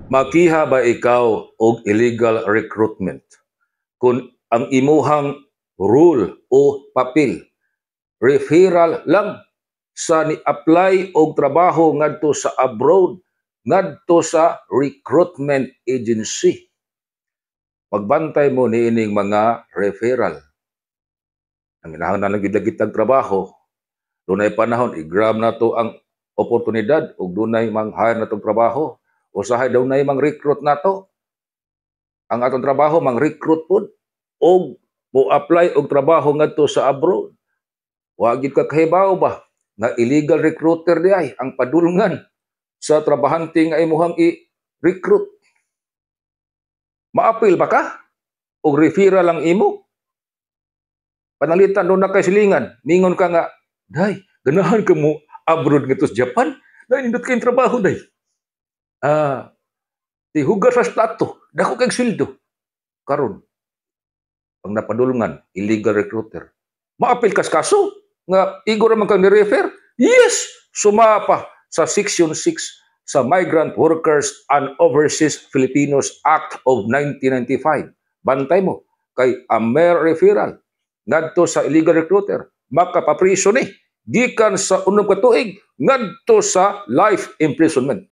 Makiha ba ikaw og illegal recruitment kung ang imuhang rule o papel referral lang sa ni-apply og trabaho ngadto sa abroad, ngadto sa recruitment agency? Magbantay mo niining mga referral. Ang inahon na lang gid trabaho, dunay panahon i-grab na to ang oportunidad ug dunay mang-hire na tong trabaho. Usahay daw na mang recruit na to. Ang atong trabaho, mang recruit po o mo-apply og trabaho ngadto sa abroad. Wagid ka kahibaw ba na illegal recruiter di ay ang padulngan sa trabahante nga imuhang i-recruit. Maapil ba ka? O referral lang imo? Panalitan doon na kay silingan, ningon ka nga, day, ganahan ka mo abroad nga to sa Japan? Day, nindot kayong trabaho, day. Tihugas sa stato, dako kay sweldo. Karon, pag napadulngan, illegal recruiter. Maapil kas kaso? Nga, igor man kang ni-refer? Yes! Sumapa sa Section 6 sa Migrant Workers and Overseas Filipinos Act of 1995. Bantay mo, kay a mere referral ngadto sa illegal recruiter, makapapriso ni gikan sa unong katuig ngadto sa life imprisonment.